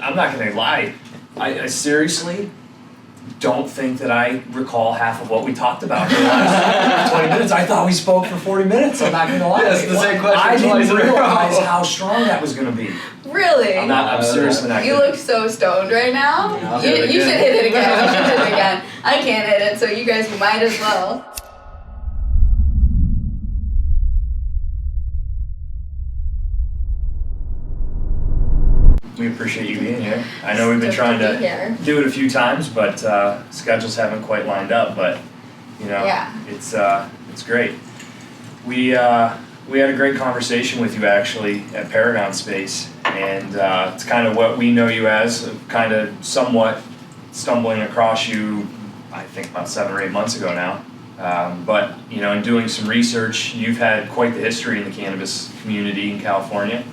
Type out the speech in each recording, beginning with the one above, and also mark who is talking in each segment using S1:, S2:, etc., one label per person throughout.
S1: I'm not gonna lie. I seriously don't think that I recall half of what we talked about in the last 20 minutes. I thought we spoke for 40 minutes. I'm not gonna lie.
S2: That's the same question.
S1: I didn't realize how strong that was gonna be.
S3: Really?
S1: I'm seriously not.
S3: You look so stoned right now.
S2: Yeah,
S3: You should hit it again. You should hit it again. I can't hit it, so you guys might as well.
S1: We appreciate you being here. I know we've been trying to do it a few times, but schedules haven't quite lined up. But you know, it's great. We had a great conversation with you actually at Paragon Space, and it's kind of what we know you as, kind of somewhat stumbling across you, I think about 7 or 8 months ago now. But you know, in doing some research, you've had quite the history in the cannabis community in California,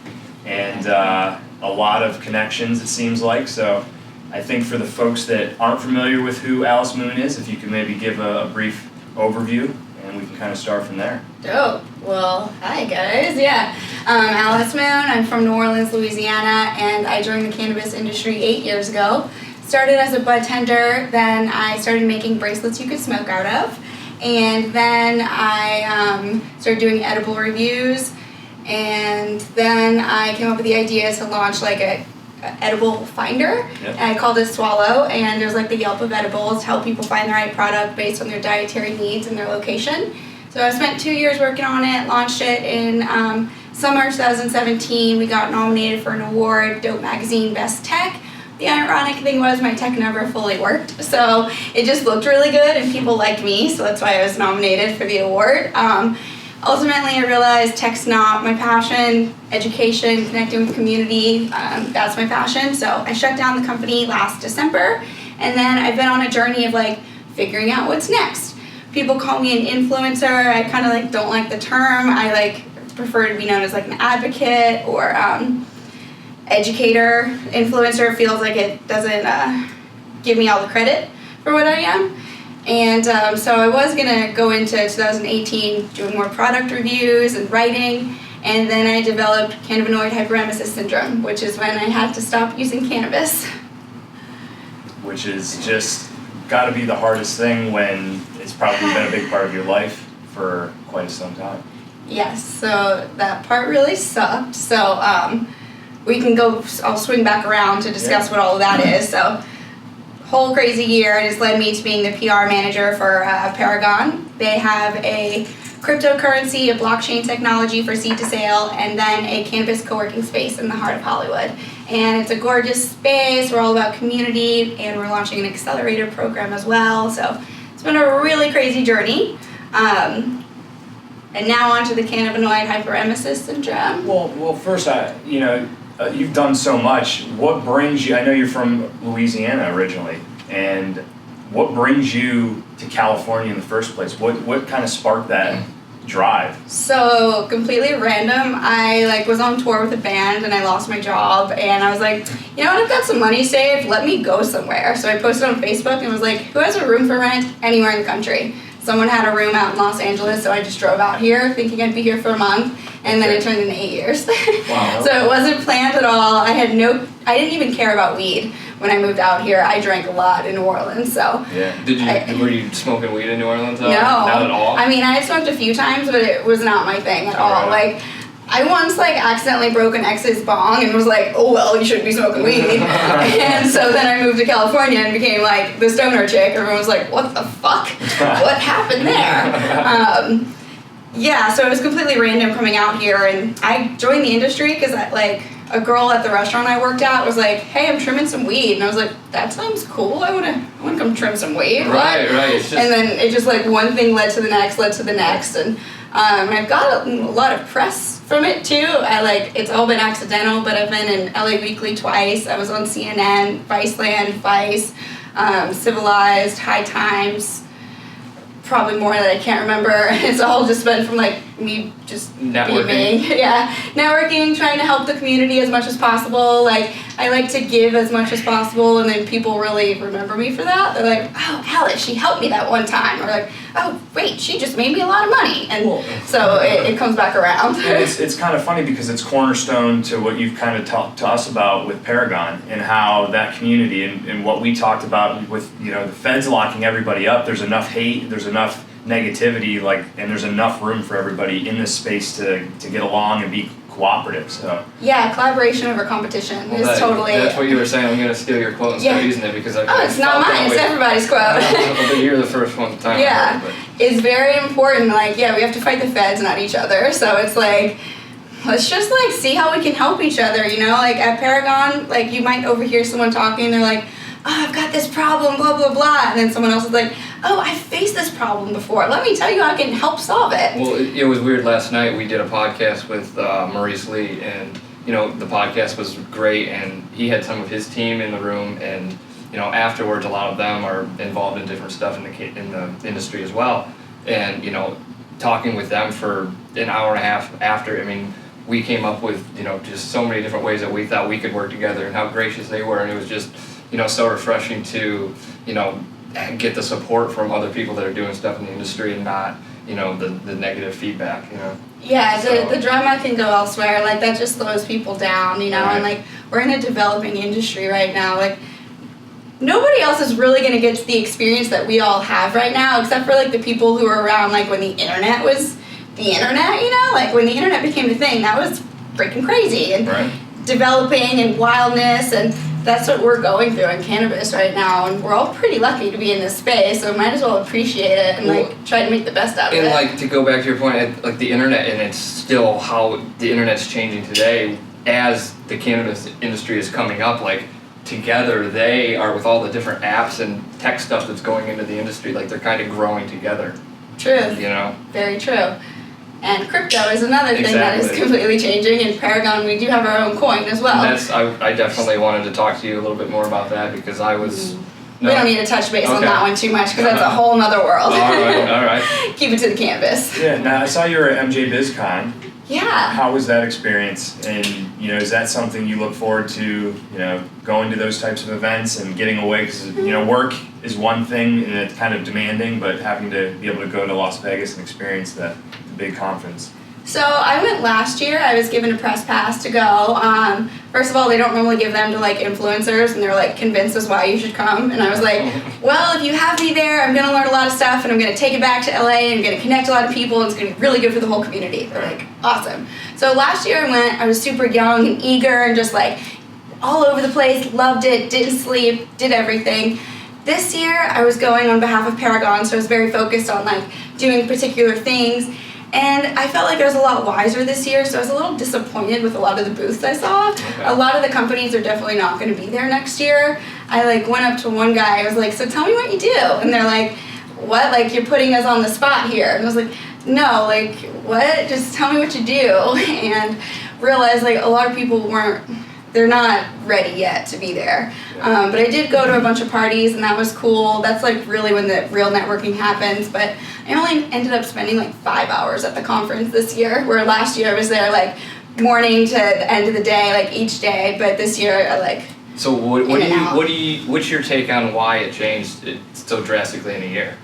S1: and a lot of connections, it seems like. So I think for the folks that aren't familiar with who Alice Moon is, if you could maybe give a brief overview, and we can kind of start from there.
S3: Dope. Well, hi guys. Yeah, Alice Moon. I'm from New Orleans, Louisiana, and I joined the cannabis industry 8 years ago. Started as a bud tender, then I started making bracelets you could smoke out of, and then I started doing edible reviews. And then I came up with the idea to launch like a edible finder. Yep. And I called it Swallow, and there's like the Yelp of edibles to help people find the right product based on their dietary needs and their location. So I spent 2 years working on it, launched it in summer 2017. We got nominated for an award, Dope Magazine Best Tech. The ironic thing was my tech never fully worked, so it just looked really good and people liked me, so that's why I was nominated for the award. Ultimately, I realized tech's not my passion. Education, connecting with community, that's my passion. So I shut down the company last December, and then I've been on a journey of like figuring out what's next. People call me an influencer. I kind of like don't like the term. I like prefer to be known as like an advocate or educator. Influencer feels like it doesn't give me all the credit for what I am. And so I was going to go into 2018 doing more product reviews and writing, and then I developed Cannabinoid Hyperemesis Syndrome, which is when I had to stop using cannabis.
S1: Which is just got to be the hardest thing when it's probably been a big part of your life for quite some time.
S3: Yes, so that part really sucked. So we can go, I'll swing back around to discuss what all of that is. So whole crazy year, it has led me to being the PR manager for Paragon. They have a cryptocurrency, a blockchain technology for seed to sale, and then a cannabis co-working space in the heart of Hollywood. And it's a gorgeous space. We're all about community, and we're launching an accelerator program as well. So it's been a really crazy journey. And now on to the Cannabinoid Hyperemesis Syndrome.
S1: Well, first, you've done so much. What brings you, I know you're from Louisiana originally, and what brings you to California in the first place? What kind of sparked that drive?
S3: So completely random. I was on tour with a band and I lost my job, and I was like, you know what, I've got some money saved, let me go somewhere. So I posted on Facebook and was like, who has a room for rent anywhere in the country? Someone had a room out in Los Angeles, so I just drove out here thinking I'd be here for a month, and then it turned into 8 years. Wow. So it wasn't planned at all. I didn't even care about weed when I moved out here. I drank a lot in New Orleans, so.
S2: Yeah. Were you smoking weed in New Orleans?
S3: No.
S2: Not at all?
S3: I mean, I had smoked a few times, but it was not my thing at all.
S2: Right.
S3: I once accidentally broke an ex's bong and was like, oh well, you shouldn't be smoking weed. And so then I moved to California and became the stoner chick. Everyone was like, what the fuck? What happened there? So it was completely random coming out here, and I joined the industry because a girl at the restaurant I worked at was like, hey, I'm trimming some weed. And I was like, that sounds cool. I wanna come trim some weed.
S2: Right.
S3: And then it just one thing led to the next. And I've got a lot of press from it too. It's all been accidental, but I've been in LA Weekly twice. I was on CNN, Viceland, Vice, Civilized, High Times, probably more that I can't remember. It's all just been from me just
S2: networking.
S3: being me. Yeah, networking, trying to help the community as much as possible. Like, I like to give as much as possible, and then people really remember me for that. They're like, oh, Alice, she helped me that one time. Or like, oh, wait, she just made me a lot of money. And so it comes back around.
S1: And it's kind of funny because it's cornerstone to what you've kind of talked to us about with Paragon and how that community and what we talked about with, the feds locking everybody up. There's enough hate, there's enough negativity, and there's enough room for everybody in this space to get along and be cooperative. So
S3: yeah, collaboration over competition is totally.
S2: That's what you were saying. I'm gonna steal your quote and start using it because
S3: it's not mine. It's everybody's quote.
S2: But you're the first one to time.
S3: Yeah, it's very important. Like, we have to fight the feds, not each other. So it's like, let's just see how we can help each other. Like at Paragon, you might overhear someone talking. They're like, oh, I've got this problem, blah, blah, blah. And then someone else is like, oh, I faced this problem before. Let me tell you how I can help solve it.
S2: Well, it was weird. Last night we did a podcast with Maurice Lee, and, the podcast was great, and he had some of his team in the room, and, afterwards a lot of them are involved in different stuff in the industry as well. And, talking with them for an hour and a half after, we came up with, just so many different ways that we thought we could work together and how gracious they were, and it was just, so refreshing to, get the support from other people that are doing stuff in the industry and not, the negative feedback,
S3: Yeah, the drama can go elsewhere. That just slows people down, right. And we're in a developing industry right now. Nobody else is really going to get the experience that we all have right now, except for the people who were around when the internet was the internet, when the internet became a thing. That was freaking crazy and developing and wildness, and that's what we're going through in cannabis right now, and we're all pretty lucky to be in this space, so might as well appreciate it and try to make the best out of it.
S2: And to go back to your point, the internet, and it's still how the internet's changing today as the cannabis industry is coming up, together they are, with all the different apps and tech stuff that's going into the industry, they're kind of growing together.
S3: True. Very true. And crypto is another thing that is completely changing. In Paragon, we do have our own coin as well.
S2: And I definitely wanted to talk to you a little bit more about that because I was...
S3: We don't need to touch base on that one too much because that's a whole nother world.
S2: All right.
S3: Keep it to the canvas.
S1: Yeah, now I saw you were at MJ BizCon.
S3: Yeah.
S1: How was that experience? And, is that something you look forward to, going to those types of events and getting away? Because, work is one thing and it's kind of demanding, but having to be able to go to Las Vegas and experience the big conference.
S3: So I went last year. I was given a press pass to go. First of all, they don't normally give them to influencers, and they're convinced as why you should come. And I was like, well, if you have me there, I'm gonna learn a lot of stuff, and I'm gonna take it back to LA, and I'm gonna connect a lot of people, and it's gonna be really good for the whole community. They're like, awesome. So last year I went. I was super young and eager, and just all over the place. Loved it. Didn't sleep. Did everything. This year I was going on behalf of Paragon, so I was very focused on doing particular things. And I felt I was a lot wiser this year, so I was a little disappointed with a lot of the booths I saw. Okay. A lot of the companies are definitely not going to be there next year. I went up to one guy, I was like, so tell me what you do. And they're like, what? You're putting us on the spot here. And I was like, no, what? Just tell me what you do. And realized a lot of people they're not ready yet to be there. But I did go to a bunch of parties, and that was cool. That's really when the real networking happens. But I only ended up spending 5 hours at the conference this year, where last year I was there morning to the end of the day, each day. But this year I
S2: So what's your take on why it changed so drastically in a year?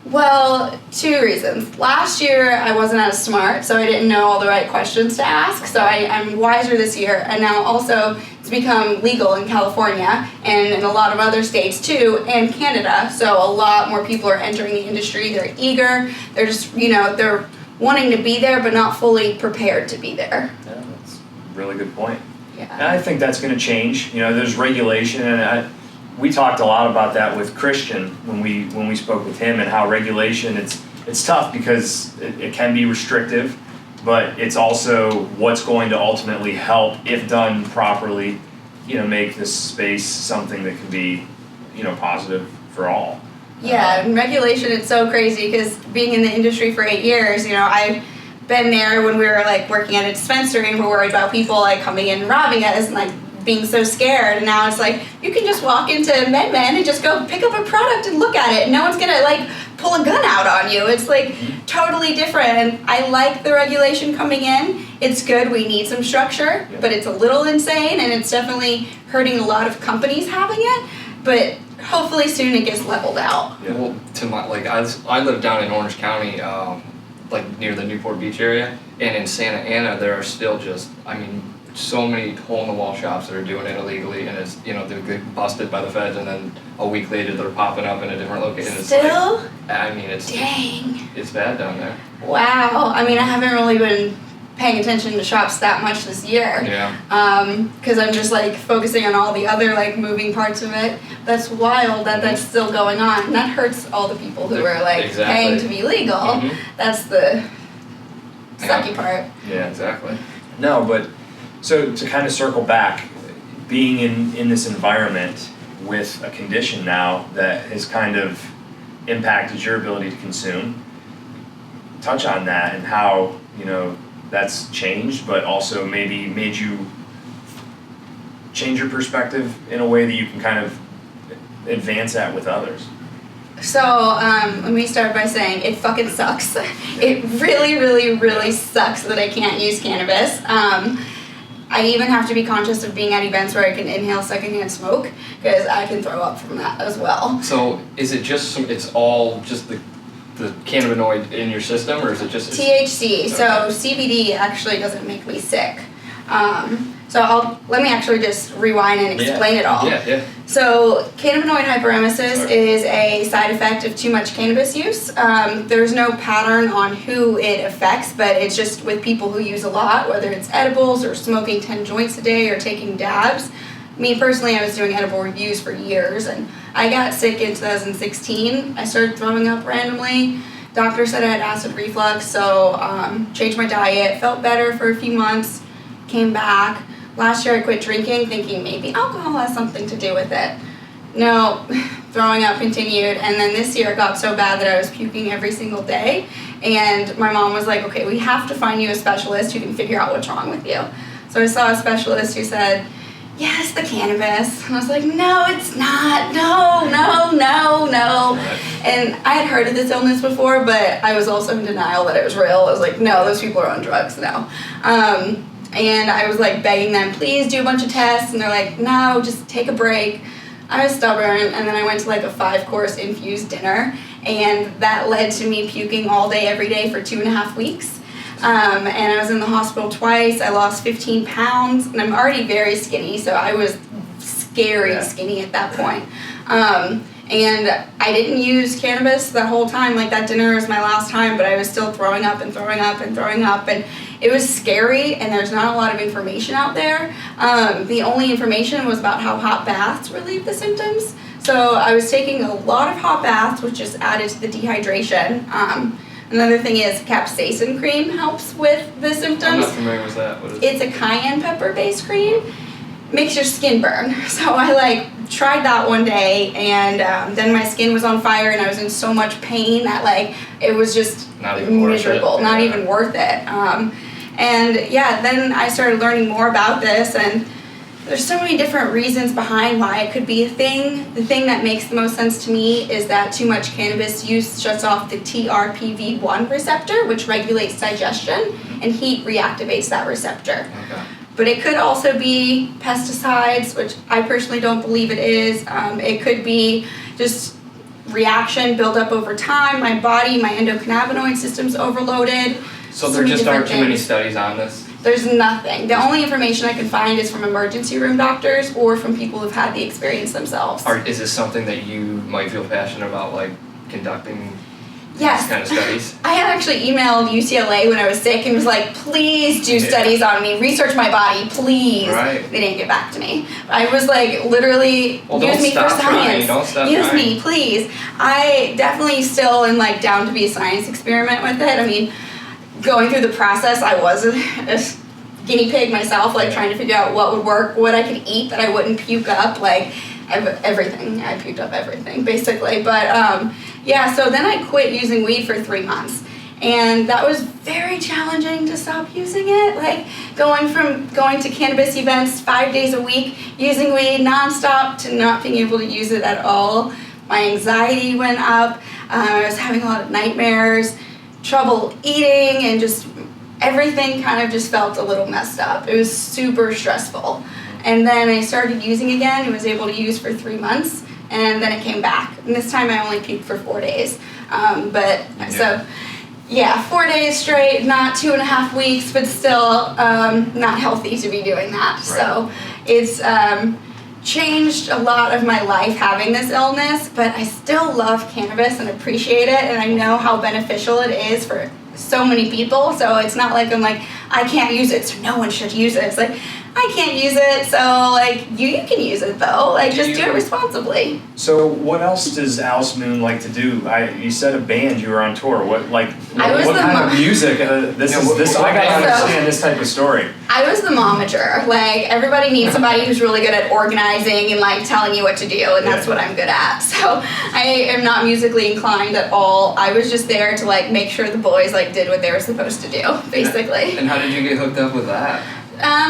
S3: Well, 2 reasons. Last year, I wasn't as smart, so I didn't know all the right questions to ask. So I'm wiser this year. And now also, it's become legal in California and in a lot of other states too, and Canada. So a lot more people are entering the industry. They're eager. They're just, they're wanting to be there, but not fully prepared to be there.
S1: Yeah, that's a really good point.
S3: Yeah.
S1: And I think that's going to change. There's regulation, and we talked a lot about that with Christian when we spoke with him, and how regulation, it's tough because it can be restrictive, but it's also what's going to ultimately help, if done properly, make this space something that can be, positive for all.
S3: Yeah, and regulation, it's so crazy because being in the industry for 8 years, I've been there when we were working at a dispensary and we're worried about people coming in and robbing us and being so scared, and now it's you can just walk into MedMen and just go pick up a product and look at it, and no one's gonna pull a gun out on you. It's like totally different. And I like the regulation coming in. It's good. We need some structure, but it's a little insane, and it's definitely hurting a lot of companies having it. But hopefully soon it gets leveled out.
S2: Yeah. Well, I live down in Orange County, like near the Newport Beach area, and in Santa Ana there are still so many hole-in-the-wall shops that are doing it illegally, and it's, they get busted by the feds, and then a week later they're popping up in a different location.
S3: Still?
S2: It's
S3: dang.
S2: It's bad down there.
S3: Wow. I mean, I haven't really been paying attention to shops that much this year.
S2: Yeah.
S3: Because I'm just like focusing on all the other like moving parts of it. That's wild that that's still going on. And that hurts all the people who are like paying to be legal. That's the sucky part.
S2: Yeah, exactly.
S1: No, but so to kind of circle back, being in this environment with a condition now that has kind of impacted your ability to consume, touch on that and how, that's changed, but also maybe made you change your perspective in a way that you can kind of advance that with others.
S3: So, let me start by saying it fucking sucks. It really, really, really sucks that I can't use cannabis. I even have to be conscious of being at events where I can inhale secondhand smoke, because I can throw up from that as well.
S2: So is it just it's all just the cannabinoid in your system, or is it just
S3: THC?
S2: Okay.
S3: So CBD actually doesn't make me sick. Let me actually just rewind and explain it all.
S2: Yeah.
S3: So cannabinoid hyperemesis is a side effect of too much cannabis use. There's no pattern on who it affects, but it's just with people who use a lot, whether it's edibles or smoking 10 joints a day or taking dabs. Me personally, I was doing edible reviews for years, and I got sick in 2016. I started throwing up randomly. Doctor said I had acid reflux, so changed my diet, felt better for a few months, came back. Last year I quit drinking, thinking maybe alcohol has something to do with it. No, throwing up continued, and then this year it got so bad that I was puking every single day, and my mom was like, okay, we have to find you a specialist who can figure out what's wrong with you. So I saw a specialist who said, yes, the cannabis. And I was like, no, it's not. No. And I had heard of this illness before, but I was also in denial that it was real. I was like, no, those people are on drugs now. And I was like begging them, please do a bunch of tests. And they're like, no, just take a break. I was stubborn, and then I went to like a 5-course infused dinner, and that led to me puking all day, every day for 2.5 weeks. And I was in the hospital twice. I lost 15 pounds, and I'm already very skinny, so I was scary skinny at that point. And I didn't use cannabis the whole time. Like, that dinner was my last time, but I was still throwing up, and it was scary, and there's not a lot of information out there. The only information was about how hot baths relieve the symptoms. So I was taking a lot of hot baths, which just added to the dehydration. Another thing is Capsaicin Cream helps with the symptoms.
S2: I'm not familiar with that. What is it?
S3: It's a cayenne pepper-based cream. Makes your skin burn. So I tried that one day, and then my skin was on fire, and I was in so much pain that it was just miserable, not even worth it. Then I started learning more about this, and there's so many different reasons behind why it could be a thing. The thing that makes the most sense to me is that too much cannabis use shuts off the TRPV1 receptor, which regulates digestion, and heat reactivates that receptor.
S2: Okay.
S3: But it could also be pesticides, which I personally don't believe it is. It could be just reaction build up over time. My body, my endocannabinoid system's overloaded.
S2: So there just aren't too many studies on this?
S3: There's nothing. The only information I can find is from emergency room doctors or from people who've had the experience themselves.
S2: Is this something that you might feel passionate about, conducting
S3: Yes.
S2: these kind of studies?
S3: I had actually emailed UCLA when I was sick and was like, please do studies on me, research my body, please.
S2: Right.
S3: They didn't get back to me. I was literally, use me for science.
S2: Don't stop
S3: use
S2: trying.
S3: me, please. I definitely still am down to be a science experiment with it. I mean, going through the process, I was a guinea pig myself, trying to figure out what would work, what I could eat that I wouldn't puke up, everything. I puked up everything, basically. But so then I quit using weed for 3 months. And that was very challenging to stop using it. Going from going to cannabis events 5 days a week, using weed nonstop, to not being able to use it at all. My anxiety went up. I was having a lot of nightmares, trouble eating, and just everything kind of just felt a little messed up. It was super stressful. And then I started using again and was able to use for 3 months, and then it came back. And this time I only puked for 4 days. So 4 days straight, not 2.5 weeks, but still not healthy to be doing that. Right. So it's changed a lot of my life having this illness, but I still love cannabis and appreciate it, and I know how beneficial it is for so many people. So it's not like I'm like, I can't use it, so no one should use it. It's like, I can't use it, so like you can use it though. Like do it responsibly.
S1: So what else does Alice Moon like to do? You said a band, you were on tour. What kind of music? I gotta understand this type of story.
S3: I was the momager. Like everybody needs somebody who's really good at organizing and like telling you what to do, and that's what I'm good at. So I am not musically inclined at all. I was just there to like make sure the boys like did what they were supposed to do, basically.
S2: And how did you get hooked up with that?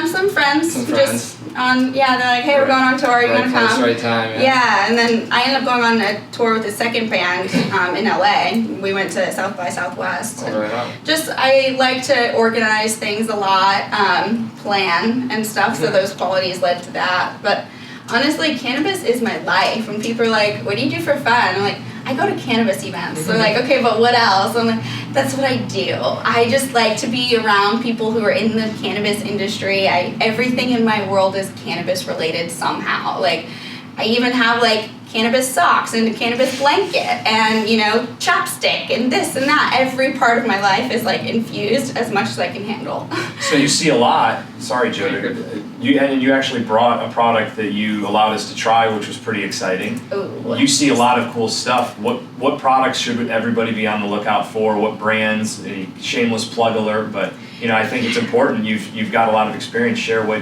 S3: Some friends. Just on, they're like, hey, we're going on tour, you wanna come?
S2: Right time,
S3: and then I ended up going on a tour with a second band in LA. We went to South by Southwest. I like to organize things a lot, plan and stuff, so those qualities led to that. But honestly, cannabis is my life. When people are like, what do you do for fun? I'm like, I go to cannabis events. So like, okay, but what else? I'm like, that's what I do. I just like to be around people who are in the cannabis industry. Everything in my world is cannabis related somehow. Like, I even have like cannabis socks and a cannabis blanket and, chapstick and this and that. Every part of my life is like infused as much as I can handle.
S1: So you see a lot. Sorry, Joe. You actually brought a product that you allowed us to try, which was pretty exciting.
S3: Ooh.
S1: You see a lot of cool stuff. What products should everybody be on the lookout for? What brands? A shameless plug alert, but I think it's important. You've got a lot of experience. Share what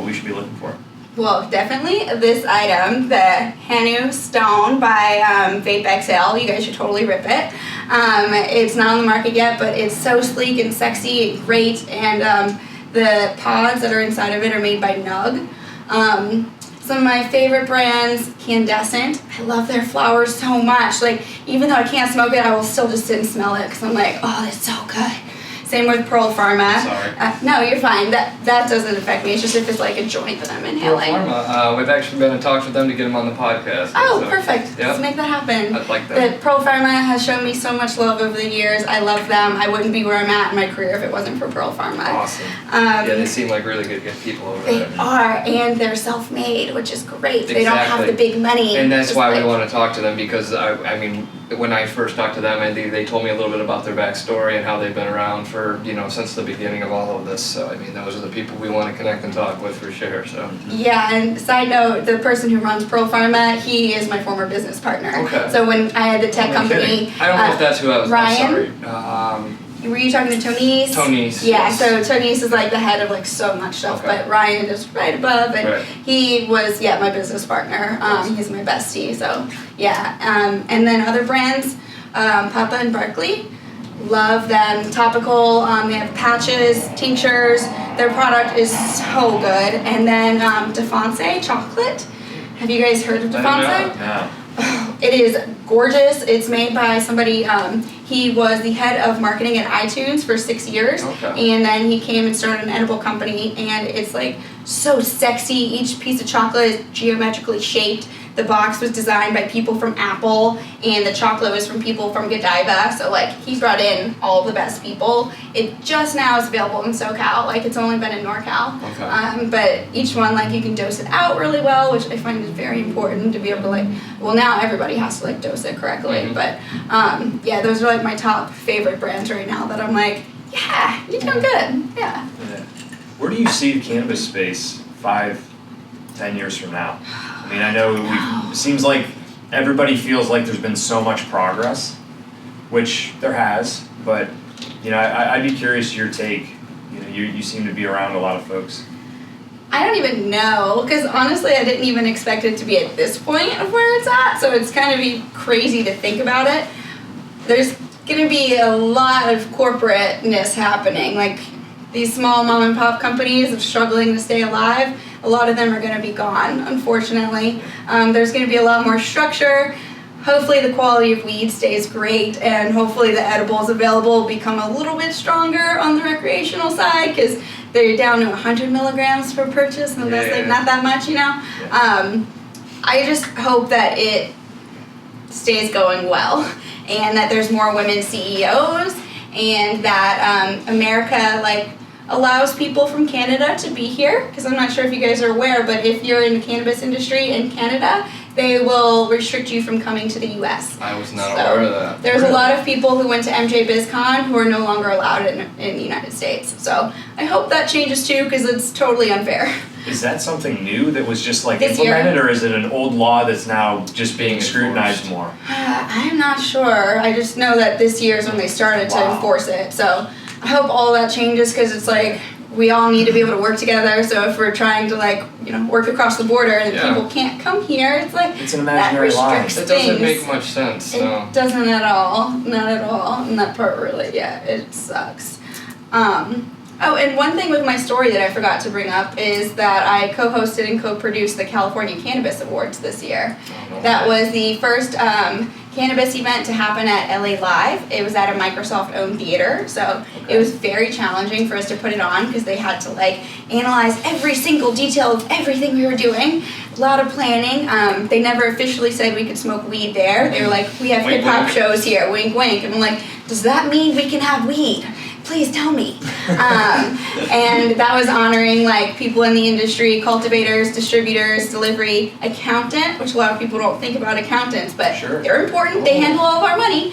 S1: we should be looking for.
S3: Well, definitely this item, the Hanu Stone by Vape XL. You guys should totally rip it. It's not on the market yet, but it's so sleek and sexy and great. And the pods that are inside of it are made by Nug. Some of my favorite brands, Candescent. I love their flowers so much. Like, even though I can't smoke it, I will still just sit and smell it because I'm like, oh, it's so good. Same with Pearl Pharma.
S2: Sorry.
S3: No, you're fine. That doesn't affect me. It's just if it's like a joint that I'm inhaling.
S2: Pearl Pharma, we've actually been in talks with them to get them on the podcast.
S3: Oh, so, perfect. Let's make that happen.
S2: I'd like that.
S3: The Pearl Pharma has shown me so much love over the years. I love them. I wouldn't be where I'm at in my career if it wasn't for Pearl Pharma.
S2: Awesome. They seem like really good people over there.
S3: They are, and they're self-made, which is great. Exactly. They don't have the big money.
S2: And that's why we want to talk to them because, I mean, when I first talked to them, they told me a little bit about their backstory and how they've been around for, since the beginning of all of this. So, I mean, those are the people we want to connect and talk with for sure. So.
S3: Yeah, and side note, the person who runs Pearl Pharma, he is my former business partner.
S2: Okay.
S3: So when I had the tech company,
S2: I don't know if that's who I was.
S3: Ryan.
S2: I'm sorry.
S3: Were you talking to Tonice?
S2: Tonice.
S3: Yeah,
S2: yes.
S3: So Tonice is like the head of like so much stuff, but Ryan is right above, and he was my business partner. He's my bestie. So and then other brands, Papa and Berkeley. Love them. Topical, they have patches, tinctures. Their product is so good. And then Defonce chocolate. Have you guys heard of Defonce?
S1: No.
S3: It is gorgeous. It's made by somebody, he was the head of marketing at iTunes for 6 years.
S2: Okay.
S3: And then he came and started an edible company, and it's like so sexy. Each piece of chocolate is geometrically shaped. The box was designed by people from Apple, and the chocolate was from people from Godiva. So like he brought in all the best people. It just now is available in SoCal. Like it's only been in NorCal.
S2: Okay.
S3: But each one, like you can dose it out really well, which I find is very important to be able to now everybody has to like dose it correctly.
S2: Mm-hmm.
S3: But those are like my top favorite brands right now that I'm like, yeah, you're doing good. Yeah.
S1: Where do you see the cannabis space 5-10 years from now? I mean, I know it seems like everybody feels like there's been so much progress, which there has, but, I'd be curious your take. You seem to be around a lot of folks.
S3: I don't even know, because honestly, I didn't even expect it to be at this point of where it's at, so it's kind of crazy to think about it. There's going to be a lot of corporateness happening, like these small mom and pop companies are struggling to stay alive. A lot of them are going to be gone, unfortunately. There's going to be a lot more structure. hopefully the quality of weed stays great, and hopefully the edibles available become a little bit stronger on the recreational side, because they're down to 100 milligrams per purchase, and that's like not that much, you know.
S1: Yeah.
S3: I just hope that it stays going well, and that there's more women CEOs, and that America like allows people from Canada to be here, because I'm not sure if you guys are aware, but if you're in the cannabis industry in Canada, they will restrict you from coming to the US.
S2: I was not aware of that.
S3: There's a lot of people who went to MJ BizCon who are no longer allowed in the United States. So I hope that changes too, because it's totally unfair.
S1: Is that something new that was just like
S3: This
S1: implemented,
S3: year?
S1: or is it an old law that's now just being scrutinized more?
S3: I'm not sure. I just know that this year is when they started to enforce it. So I hope all that changes, because it's like we all need to be able to work together. So if we're trying to like, you know, work across the border and people can't come here, it's like
S1: it's an imaginary line.
S2: It doesn't make much sense.
S3: It doesn't at all. Not at all. And that part really, it sucks. Oh, and one thing with my story that I forgot to bring up is that I co-hosted and co-produced the California Cannabis Awards this year. That was the first cannabis event to happen at LA Live. It was at a Microsoft-owned theater, so it was very challenging for us to put it on, because they had to like analyze every single detail of everything we were doing. A lot of planning. They never officially said we could smoke weed there. They were like, we have hip-hop shows here, wink wink. And I'm like, does that mean we can have weed? Please tell me. And that was honoring like people in the industry, cultivators, distributors, delivery, accountant, which a lot of people don't think about accountants, but they're important. They handle all of our money.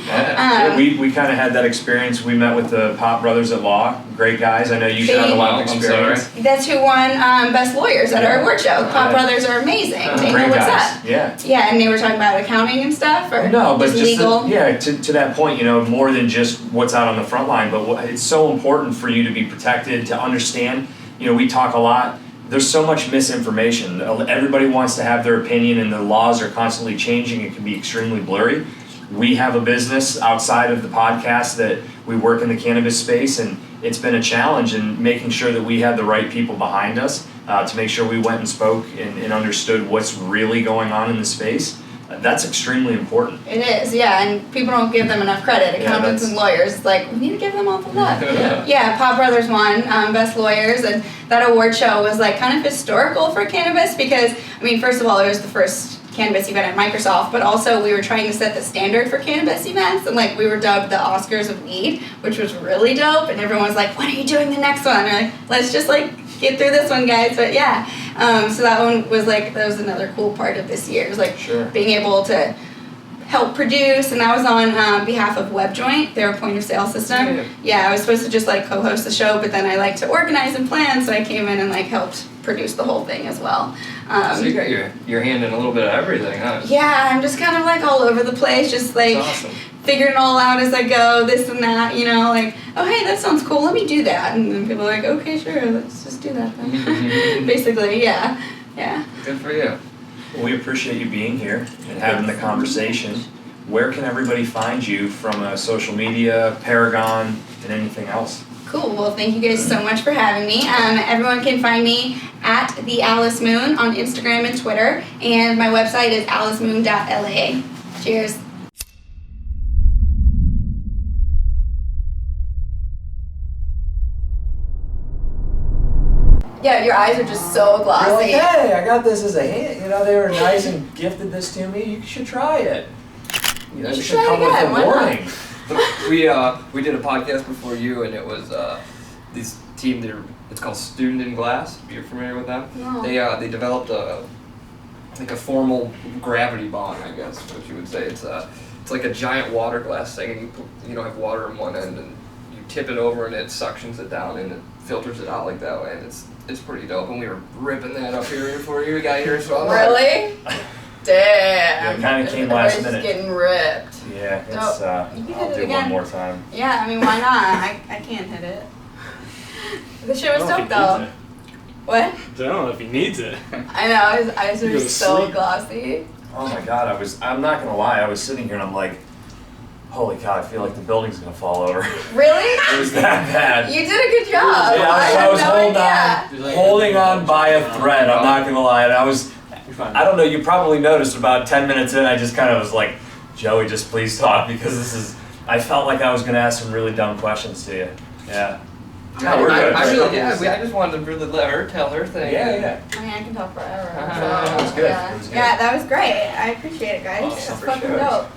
S1: We kind of had that experience. We met with the Pop Brothers at Law. Great guys. I know you had a lot of experience.
S3: That's who won Best Lawyers at our award show. Pop Brothers are amazing. They know what's up. Yeah, and they were talking about accounting and stuff, or
S1: no, but
S3: just legal.
S1: To that point, you know, more than just what's out on the front line, but it's so important for you to be protected, to understand. You know, we talk a lot. There's so much misinformation. Everybody wants to have their opinion, and the laws are constantly changing. It can be extremely blurry. We have a business outside of the podcast that we work in the cannabis space, and it's been a challenge in making sure that we had the right people behind us to make sure we went and spoke and understood what's really going on in the space. That's extremely important.
S3: It is, and people don't give them enough credit. Accountants and lawyers, it's like, we need to give them all the love. Pop Brothers won Best Lawyers, and that award show was like kind of historical for cannabis, because, I mean, first of all, it was the first cannabis event at Microsoft, but also we were trying to set the standard for cannabis events, and like we were dubbed the Oscars of weed, which was really dope, and everyone was like, when are you doing the next one? And we're like, let's just like get through this one, guys. But so that one was like, that was another cool part of this year. It was like being able to help produce, and that was on behalf of WebJoint, their point of sale system. I was supposed to just like co-host the show, but then I like to organize and plan, so I came in and like helped produce the whole thing as well.
S2: So you got your hand in a little bit of everything, huh?
S3: Yeah, I'm just kind of like all over the place, just like figuring it all out as I go, this and that, you know, like, oh hey, that sounds cool, let me do that. And then people are like, okay, sure, let's just do that then. Basically, yeah.
S2: Good for you.
S1: Well, we appreciate you being here and having the conversation. Where can everybody find you from social media, Paragon, and anything else?
S3: Cool. Well, thank you guys so much for having me. Everyone can find me at the Alice Moon on Instagram and Twitter, and my website is alicemoon.la. Cheers. Yeah, your eyes are just so glossy.
S1: You're like, hey, I got this as a hint. You know, they were nice and gifted this to me. You should try it. You know, you should come with a warning.
S2: We did a podcast before you, and it was this team. It's called Student in Glass. You're familiar with them?
S3: No.
S2: They developed a formal gravity bong, I guess, what you would say. It's like a giant water glass thing, and you have water in one end, and you tip it over, and it suctions it down, and it filters it out like that way, and it's pretty dope. And we were ripping that up here before you got here, so I'm
S3: really? Damn.
S1: It kind of came last minute.
S3: It's getting ripped.
S1: Yeah, it's, I'll do it one more time.
S3: Yeah, I mean, why not? I can't hit it. The shit was dope, though. What?
S4: I don't know if he needs it.
S3: I know, his eyes are so glossy.
S1: Oh my god, I'm not gonna lie, I was sitting here and I'm like, holy cow, I feel like the building's gonna fall over.
S3: Really?
S1: It was that bad.
S3: You did a good job.
S1: Yeah, I was holding on by a thread, I'm not gonna lie. And I don't know, you probably noticed about 10 minutes in, I just kind of was like, Joey, just please talk because I felt like I was going to ask some really dumb questions to you. Yeah.
S2: No, we're good. I just wanted to really let her tell her thing.
S1: Yeah.
S3: I mean, I can talk forever.
S1: That was good.
S3: Yeah, that was great. I appreciate it, guys.
S1: Awesome.
S3: That's fucking dope.